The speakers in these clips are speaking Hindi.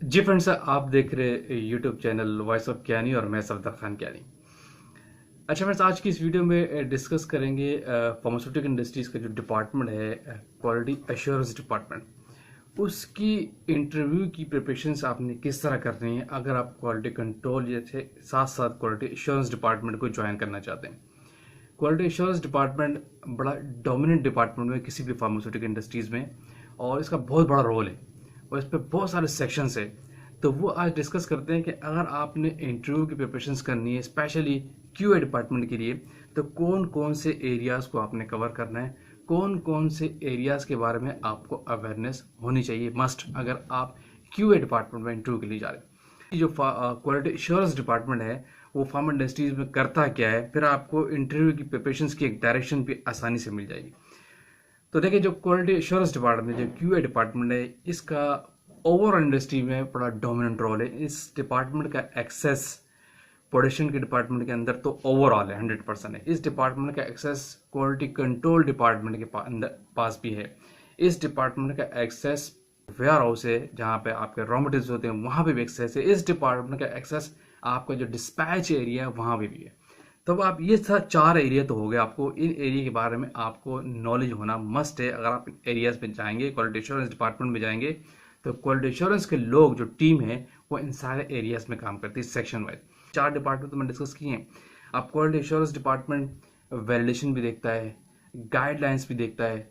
जी फ्रेंड्स, आप देख रहे यूट्यूब चैनल वॉइस ऑफ ज्ञानी और मैं सफदर खान ज्ञानी। अच्छा फ्रेंड्स, आज की इस वीडियो में डिस्कस करेंगे फार्मास्यूटिकल इंडस्ट्रीज़ का जो डिपार्टमेंट है, क्वालिटी एश्योरेंस डिपार्टमेंट, उसकी इंटरव्यू की प्रिपरेशंस आपने किस तरह करनी है अगर आप क्वालिटी कंट्रोल जैसे साथ साथ क्वालिटी एश्योरेंस डिपार्टमेंट को ज्वाइन करना चाहते हैं। क्वालिटी एश्योरेंस डिपार्टमेंट बड़ा डोमिनेंट डिपार्टमेंट में किसी भी फार्मास्यूटिकल इंडस्ट्रीज़ में, और इसका बहुत बड़ा रोल है और इस पर बहुत सारे सेक्शंस है। तो वो आज डिस्कस करते हैं कि अगर आपने इंटरव्यू की प्रिपरेशंस करनी है स्पेशली क्यूए डिपार्टमेंट के लिए, तो कौन कौन से एरियाज़ को आपने कवर करना है, कौन कौन से एरियाज़ के बारे में आपको अवेयरनेस होनी चाहिए मस्ट अगर आप क्यूए डिपार्टमेंट में इंटरव्यू के लिए जा रहे हैं। जो क्वालिटी एश्योरेंस डिपार्टमेंट है वो फार्मा इंडस्ट्रीज में करता क्या है, फिर आपको इंटरव्यू की प्रिपरेशंस की एक डायरेक्शन भी आसानी से मिल जाएगी। तो देखिए, जो क्वालिटी एश्योरेंस डिपार्टमेंट जो क्यूए डिपार्टमेंट है, इसका ओवरऑल इंडस्ट्री में बड़ा डोमिनेंट रोल है। इस डिपार्टमेंट का एक्सेस प्रोडक्शन के डिपार्टमेंट के अंदर तो ओवरऑल है 100% है। इस डिपार्टमेंट का एक्सेस क्वालिटी कंट्रोल डिपार्टमेंट के पास भी है। इस डिपार्टमेंट का एक्सेस वेयर हाउस है जहाँ पे आपके रॉ मटेरियल्स होते हैं, वहाँ पे भी एक्सेस है। इस डिपार्टमेंट का एक्सेस आपका जो डिस्पैच एरिया है वहाँ पे भी है। तो अब आप ये चार एरिया तो हो गए, आपको इन एरिया के बारे में आपको नॉलेज होना मस्ट है। अगर आप एरियाज में जाएंगे, क्वालिटी एश्योरेंस डिपार्टमेंट में जाएंगे, तो क्वालिटी एश्योरेंस के लोग जो टीम है वो इन सारे एरियाज में काम करती है सेक्शन वाइज। चार डिपार्टमेंट तो मैंने डिस्कस किए हैं। अब क्वालिटी एश्योरेंस डिपार्टमेंट वैलिडेशन भी देखता है, गाइडलाइंस भी देखता है,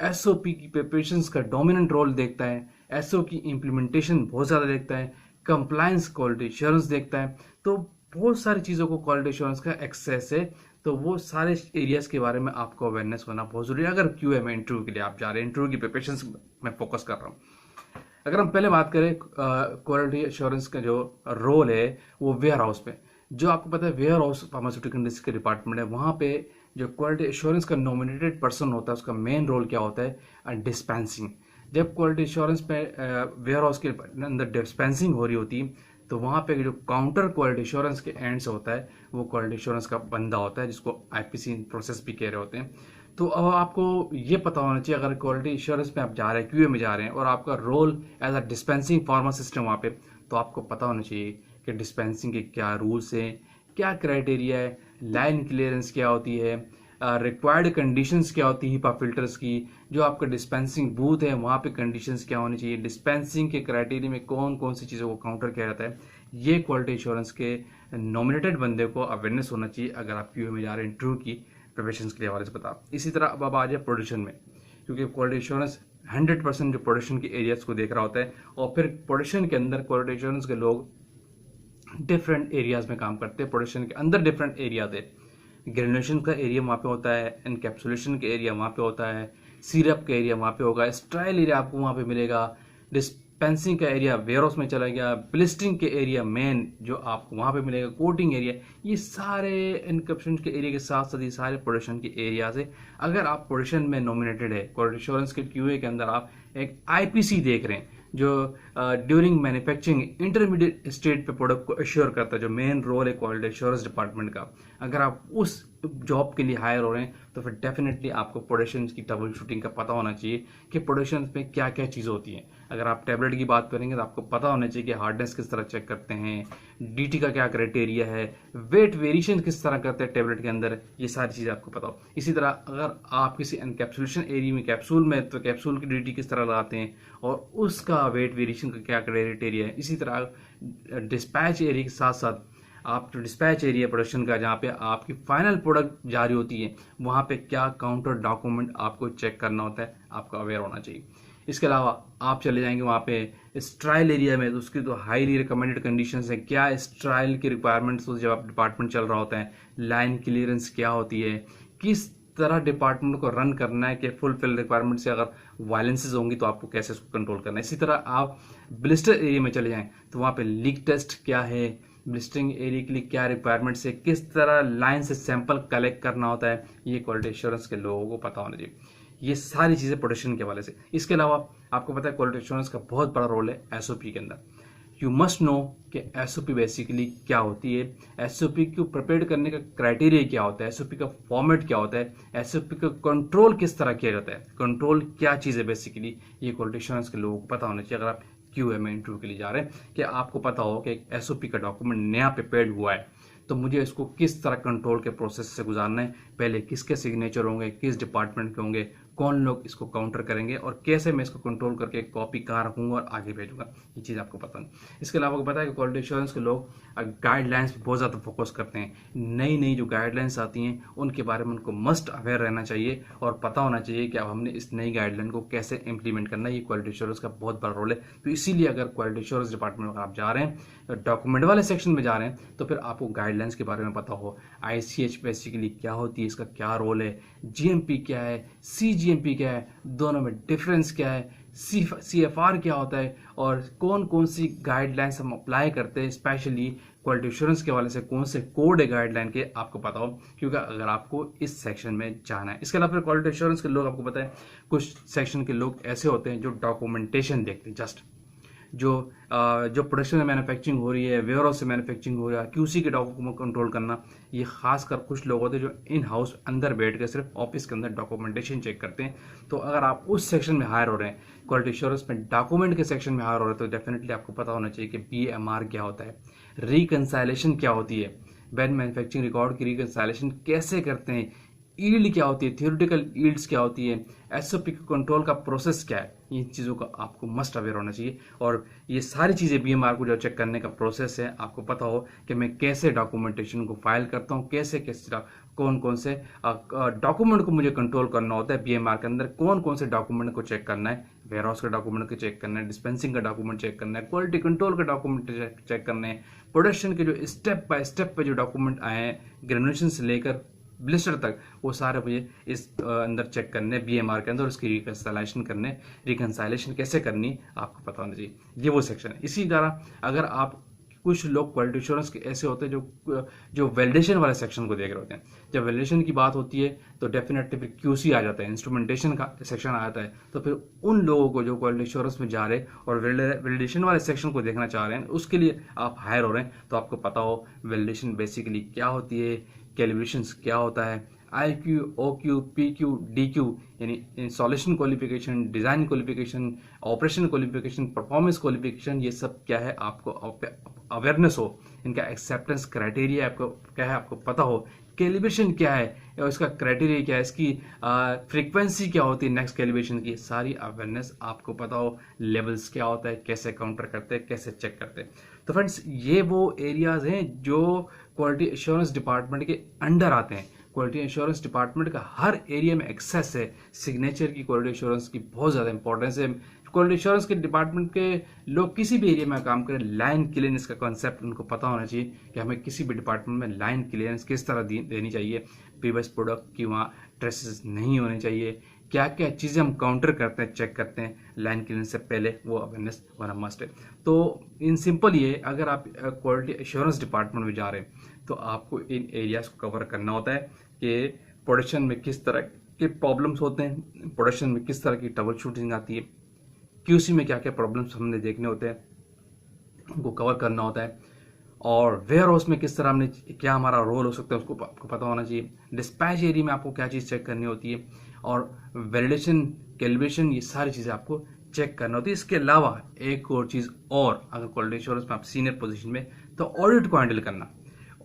एसओपी की प्रिपरेशंस का डोमिनेंट रोल देखता है, एसओ की इम्प्लीमेंटेशन बहुत ज़्यादा देखता है, कंप्लायंस क्वालिटी एश्योरेंस देखता है। तो बहुत सारी चीज़ों को क्वालिटी एश्योरेंस का एक्सेस है। तो वो सारे एरियाज के बारे में आपको अवेयरनेस होना बहुत जरूरी है अगर क्यूए में इंटरव्यू के लिए आप जा रहे हैं। इंटरव्यू की प्रिपरेशंस में फोकस कर रहा हूँ। अगर हम पहले बात करें क्वालिटी एश्योरेंस का जो रोल है वो वेयर हाउस में, जो आपको पता है वेयर हाउस फार्मास्यूटिकल इंडस्ट्री का डिपार्टमेंट है, वहाँ पे जो क्वालिटी एश्योरेंस का नॉमिनेटेड पर्सन होता है उसका मेन रोल क्या होता है, डिस्पेंसिंग। जब क्वालिटी एश्योरेंस पे वेयर हाउस के अंदर डिस्पेंसिंग हो रही होती है, तो वहाँ पे जो काउंटर क्वालिटी एश्योरेंस के एंड से होता है वो क्वालिटी एश्योरेंस का बंदा होता है, जिसको आईपीसी प्रोसेस भी कह रहे होते हैं। तो अब आपको ये पता होना चाहिए अगर क्वालिटी एश्योरेंस में आप जा रहे हैं, क्यूए में जा रहे हैं और आपका role as a dispensing pharma system वहाँ पे, तो आपको पता होना चाहिए कि डिस्पेंसिंग के क्या रूल्स हैं, क्या क्राइटेरिया है, लाइन क्लियरेंस क्या होती है, रिक्वायर्ड कंडीशंस क्या होती है हीपा फिल्टर्स की, जो आपका डिस्पेंसिंग बूथ है वहाँ पे कंडीशंस क्या होनी चाहिए, डिस्पेंसिंग के क्राइटेरिया में कौन कौन सी चीज़ों को काउंटर किया जाता है। ये क्वालिटी एश्योरेंस के नॉमिनेटेड बंदे को अवेयरनेस होना चाहिए अगर आप क्यूए में जा रहे हैं इंटरव्यू की प्रिपरेशन के हवाले से बता। इसी तरह अब आ जाए प्रोडक्शन में, क्योंकि क्वालिटी एश्योरेंस 100% जो प्रोडक्शन के एरियाज को देख रहा होता है, और फिर प्रोडक्शन के अंदर क्वालिटी एश्योरेंस के लोग डिफरेंट एरियाज में काम करते हैं। प्रोडक्शन के अंदर डिफरेंट एरियाज है, ग्रेनुलेशन का एरिया वहाँ पे होता है, एनकैप्सुलेशन का एरिया वहाँ पे होता है, सिरप का एरिया वहाँ पे होगा, स्ट्राइल एरिया आपको वहाँ पे मिलेगा, डिस्पेंसिंग का एरिया वेयर हाउस में चला गया, ब्लिस्टरिंग के एरिया मेन जो आपको वहाँ पे मिलेगा, कोटिंग एरिया, ये सारे एनकैप्सुलेशन के एरिया के साथ साथ ये सारे प्रोडक्शन के एरियाज है। अगर आप प्रोडक्शन में नॉमिनेटेड है, क्वालिटी एश्योरेंस के क्यूए के अंदर आप एक आईपीसी देख रहे हैं जो ड्यूरिंग मैन्युफैक्चरिंग इंटरमीडिएट स्टेट पे प्रोडक्ट को एश्योर करता है, जो मेन रोल है क्वालिटी एश्योरेंस डिपार्टमेंट का, अगर आप उस जॉब के लिए हायर हो रहे हैं तो फिर डेफिनेटली आपको प्रोडक्शन की ट्रबल शूटिंग का पता होना चाहिए कि प्रोडक्शन में क्या क्या चीज़ होती है। अगर आप टैबलेट की बात करेंगे तो आपको पता होना चाहिए कि हार्डनेस किस तरह चेक करते हैं, डीटी का क्या क्राइटेरिया है, वेट वेरिएशन किस तरह करते हैं टैबलेट के अंदर, ये सारी चीज़ें आपको पता हो। इसी तरह अगर आप किसी एनकैप्सुलेशन एरिया में कैप्सूल में, तो कैप्सूल की डीटी किस तरह लगाते हैं और उसका वेट वेरिएशन का क्या क्राइटेरिया है। इसी तरह डिस्पैच एरिया के साथ साथ आप जो डिस्पैच एरिया प्रोडक्शन का जहाँ पे आपकी फाइनल प्रोडक्ट जारी होती है, वहाँ पे क्या काउंटर डॉक्यूमेंट आपको चेक करना होता है, आपको अवेयर होना चाहिए। इसके अलावा आप चले जाएंगे वहाँ पे स्ट्राइल एरिया में, तो उसकी तो हाईली रिकमेंडेड कंडीशंस है, क्या स्ट्राइल की रिक्वायरमेंट्स जब आप डिपार्टमेंट चल रहा होता है, लाइन क्लियरेंस क्या होती है, किस तरह डिपार्टमेंट को रन करना है कि फुलफिल रिक्वायरमेंट से अगर वायलेंसेज होंगी तो आपको कैसे उसको कंट्रोल करना है। इसी तरह आप ब्लिस्टर एरिया में चले जाएं तो वहाँ पे लीक टेस्ट क्या है, ब्लिस्टरिंग एरिया के लिए क्या रिक्वायरमेंट्स है, किस तरह लाइन से सैंपल कलेक्ट करना होता है, ये क्वालिटी एश्योरेंस के लोगों को पता होना चाहिए। ये सारी चीज़ें प्रोडक्शन के हवाले से। इसके अलावा आपको पता है क्वालिटी एश्योरेंस का बहुत बड़ा रोल है एसओपी के अंदर। यू मस्ट नो कि एसओपी बेसिकली क्या होती है, एसओपी को प्रिपेयर करने का क्राइटेरिया क्या होता है, एसओपी का फॉर्मेट क्या होता है, एसओपी का कंट्रोल किस तरह किया जाता है, कंट्रोल क्या चीज़ है बेसिकली, ये क्वालिटी एश्योरेंस के लोगों को पता होना चाहिए अगर आप QA में इंटरव्यू के लिए जा रहे हैं कि आपको पता हो कि एक SOP का डॉक्यूमेंट नया प्रिपेयर्ड हुआ है तो मुझे इसको किस तरह कंट्रोल के प्रोसेस से गुजारना है, पहले किसके सिग्नेचर होंगे, किस डिपार्टमेंट के होंगे, कौन लोग इसको काउंटर करेंगे और कैसे मैं इसको कंट्रोल करके कॉपी कहाँ रखूंगा और आगे भेजूंगा, ये चीज़ आपको पता नहीं। इसके अलावा आपको पता है कि क्वालिटी एश्योरेंस के लोग गाइडलाइंस पर बहुत ज़्यादा फोकस करते हैं। नई नई जो गाइडलाइंस आती हैं उनके बारे में उनको मस्ट अवेयर रहना चाहिए और पता होना चाहिए कि अब हमने इस नई गाइडलाइन को कैसे इंप्लीमेंट करना है। ये क्वालिटी एश्योरेंस का बहुत बड़ा रोल है। तो इसीलिए अगर क्वालिटी एश्योरेंस डिपार्टमेंट में आप जा रहे हैं, डॉक्यूमेंट वाले सेक्शन में जा रहे हैं, तो फिर आपको गाइडलाइंस के बारे में पता हो। ICH बेसिकली क्या होती है, इसका क्या रोल है, GMP क्या है, CGMP क्या है, दोनों में डिफरेंस क्या है, CFR क्या होता है और कौन कौन सी गाइडलाइंस हम अप्लाई करते हैं, स्पेशली क्वालिटी एश्योरेंस के वाले से कौन से कोड है गाइडलाइन के, आपको पता हो, क्योंकि अगर आपको इस सेक्शन में जाना है। इसके अलावा फिर क्वालिटी एश्योरेंस के लोग, आपको पता है कुछ सेक्शन के लोग ऐसे होते हैं जो डॉक्यूमेंटेशन देखते हैं, जस्ट जो प्रोडक्शन में मैन्युफैक्चरिंग हो रही है, वेयर हाउस से मैन्युफैक्चरिंग हो रहा है, QC के डॉक्यूमेंट कंट्रोल करना, ये खासकर कुछ लोग होते हैं जो इन हाउस अंदर बैठ कर सिर्फ ऑफिस के अंदर डॉक्यूमेंटेशन चेक करते हैं। तो अगर आप उस सेक्शन में हायर हो रहे हैं, क्वालिटी एश्योरेंस में डॉक्यूमेंट के सेक्शन में हायर हो रहे हैं, तो डेफिनेटली आपको पता होना चाहिए कि BMR क्या होता है, रिकंसाइलेशन क्या होती है, बैन मैन्युफैक्चरिंग रिकॉर्ड की रिकंसाइलेशन कैसे करते हैं, ईल्ड क्या होती है, थियोरेटिकल ईल्ड्स क्या होती है, SOP कंट्रोल का प्रोसेस क्या है, इन चीज़ों का आपको मस्ट अवेयर होना चाहिए। और ये सारी चीज़ें BMR को जो चेक करने का प्रोसेस है, आपको पता हो कि मैं कैसे डॉक्यूमेंटेशन को फाइल करता हूँ, कैसे कैसे कौन कौन से डॉक्यूमेंट को मुझे कंट्रोल करना होता है BMR के अंदर, कौन कौन से डॉक्यूमेंट को चेक करना है, वेयर हाउस का डॉक्यूमेंट को चेक करना है, डिस्पेंसिंग का डॉक्यूमेंट चेक करना है, क्वालिटी कंट्रोल का डॉक्यूमेंट चेक करना है, प्रोडक्शन के जो स्टेप बाय स्टेप पे जो डॉक्यूमेंट आए हैं, ग्रेजुएशन से लेकर ब्लिस्टर तक, वो सारे मुझे इस अंदर चेक करने BMR के अंदर, उसकी रिकंसाइलेशन करने, रिकंसाइलेशन कैसे करनी आपको पता होना चाहिए। ये वो सेक्शन है। इसी तरह अगर आप, कुछ लोग क्वालिटी एश्योरेंस के ऐसे होते हैं जो वैलिडेशन वाले सेक्शन को देख रहे होते हैं। जब वैलिडेशन की बात होती है तो डेफिनेटली फिर QC आ जाता है, इंस्ट्रूमेंटेशन का सेक्शन आ जाता है। तो फिर उन लोगों को जो क्वालिटी एश्योरेंस में जा रहे हैं और वैलिडेशन वाले सेक्शन को देखना चाह रहे हैं, उसके लिए आप हायर हो रहे हैं, तो आपको पता हो वैलिडेशन बेसिकली क्या होती है, कैलिब्रेशंस क्या होता है, IQ, OQ, PQ, DQ यानी installation qualification, design qualification, operation qualification, performance qualification, ये सब क्या है आपको अवेयरनेस हो, इनका एक्सेप्टेंस क्राइटेरिया आपको क्या है आपको पता हो, कैलिब्रेशन क्या है और इसका क्राइटेरिया क्या है, इसकी फ्रीक्वेंसी क्या होती है नेक्स्ट कैलिब्रेशन की, सारी अवेयरनेस आपको पता हो, लेवल्स क्या होता है, कैसे काउंटर करते हैं, कैसे चेक करते हैं। तो फ्रेंड्स, ये वो एरियाज हैं जो क्वालिटी एश्योरेंस डिपार्टमेंट के अंडर आते हैं। क्वालिटी एश्योरेंस डिपार्टमेंट का हर एरिया में एक्सेस है। सिग्नेचर की क्वालिटी एश्योरेंस की बहुत ज़्यादा इंपॉर्टेंस है। क्वालिटी एश्योरेंस के डिपार्टमेंट के लोग किसी भी एरिया में काम करें, लाइन क्लियरेंस का कॉन्सेप्ट उनको पता होना चाहिए कि हमें किसी भी डिपार्टमेंट में लाइन क्लियरेंस किस तरह देनी चाहिए, प्रीवियस प्रोडक्ट की वहाँ ट्रेसेस नहीं होने चाहिए, क्या क्या चीज़ें हम काउंटर करते हैं, चेक करते हैं लाइन क्लियरेंस से पहले, वो अवेयरनेस होना मस्ट है। तो इन सिंपल ये, अगर आप क्वालिटी एश्योरेंस डिपार्टमेंट में जा रहे हैं तो आपको इन एरियाज को कवर करना होता है कि प्रोडक्शन में किस तरह के प्रॉब्लम्स होते हैं, प्रोडक्शन में किस तरह की ट्रबल शूटिंग आती है, QC में क्या क्या प्रॉब्लम्स हमने देखने होते हैं, उनको कवर करना होता है, और वेयर हाउस में किस तरह हमने क्या हमारा रोल हो सकता है उसको आपको पता होना चाहिए। डिस्पैच एरिया में आपको क्या चीज़ चेक करनी होती है, और वैलिडेशन, कैलिब्रेशन, ये सारी चीज़ें आपको चेक करना होती है। इसके अलावा एक और चीज़, और अगर क्वालिटी एश्योरेंस में आप सीनियर पोजीशन में, तो ऑडिट को हैंडल करना।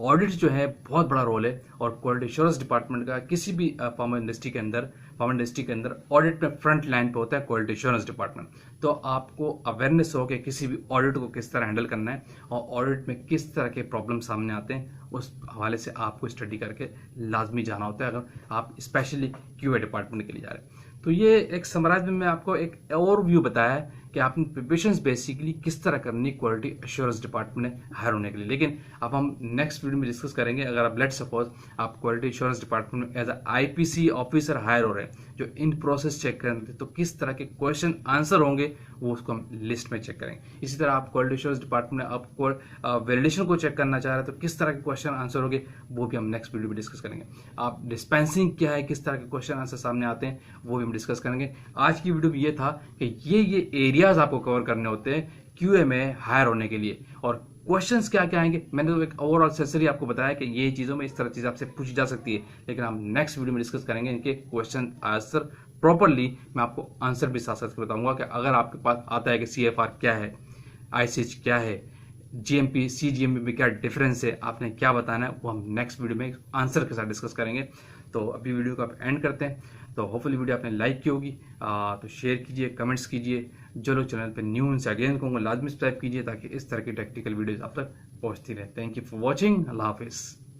ऑडिट जो है बहुत बड़ा रोल है, और क्वालिटी एश्योरेंस डिपार्टमेंट का किसी भी फार्मा इंडस्ट्री के अंदर ऑडिट में फ्रंट लाइन पे होता है क्वालिटी एश्योरेंस डिपार्टमेंट। तो आपको अवेयरनेस हो कि किसी भी ऑडिट को किस तरह हैंडल करना है और ऑडिट में किस तरह के प्रॉब्लम सामने आते हैं, उस हवाले से आपको स्टडी करके लाजमी जाना होता है अगर आप स्पेशली QA डिपार्टमेंट के लिए जा रहे हैं। तो ये एक समराइज में मैं आपको एक ओवरव्यू बताया है कि आपने प्रिपरेशंस बेसिकली किस तरह करनी क्वालिटी एश्योरेंस डिपार्टमेंट में हायर होने के लिए। लेकिन अब हम नेक्स्ट वीडियो में डिस्कस करेंगे, अगर आप लेट सपोज आप क्वालिटी एश्योरेंस डिपार्टमेंट में as a IPC officer hire हो रहे हैं जो इन प्रोसेस चेक करेंगे, तो किस तरह के क्वेश्चन आंसर होंगे वो उसको हम लिस्ट में चेक करेंगे। इसी तरह आप क्वालिटी एश्योरेंस डिपार्टमेंट में आप वैलिडेशन को चेक करना चाह रहे हैं तो किस तरह के क्वेश्चन आंसर होंगे वो भी हम नेक्स्ट वीडियो में डिस्कस करेंगे। आप डिस्पेंसिंग क्या है, किस तरह के क्वेश्चन आंसर सामने आते हैं वो भी हम डिस्कस करेंगे। आज की वीडियो में ये था कि ये एरियाज आपको कवर करने होते हैं QA में हायर होने के लिए, और क्वेश्चंस क्या क्या आएंगे मैंने तो एक ओवरऑल सेसरी आपको बताया कि ये चीज़ों में इस तरह चीज़ आपसे पूछी जा सकती है, लेकिन हम नेक्स्ट वीडियो में डिस्कस करेंगे इनके क्वेश्चन आंसर प्रॉपरली। मैं आपको आंसर भी साथ साथ बताऊंगा कि अगर आपके पास आता है कि CFR क्या है, ICH क्या है, GMP CGMP में क्या डिफरेंस है, आपने क्या बताना है, वो हम नेक्स्ट वीडियो में आंसर के साथ डिस्कस करेंगे। तो अभी वीडियो को आप एंड करते हैं। तो होपफुली वीडियो आपने लाइक की होगी, तो शेयर कीजिए, कमेंट्स कीजिए। जो लोग चैनल पर न्यू उनसे अगेन कहूँगा लाजमी सब्सक्राइब कीजिए ताकि इस तरह की टेक्निकल वीडियोज़ आप तक पहुँचती रहे। Thank you for watching. अल्लाह हाफिज़।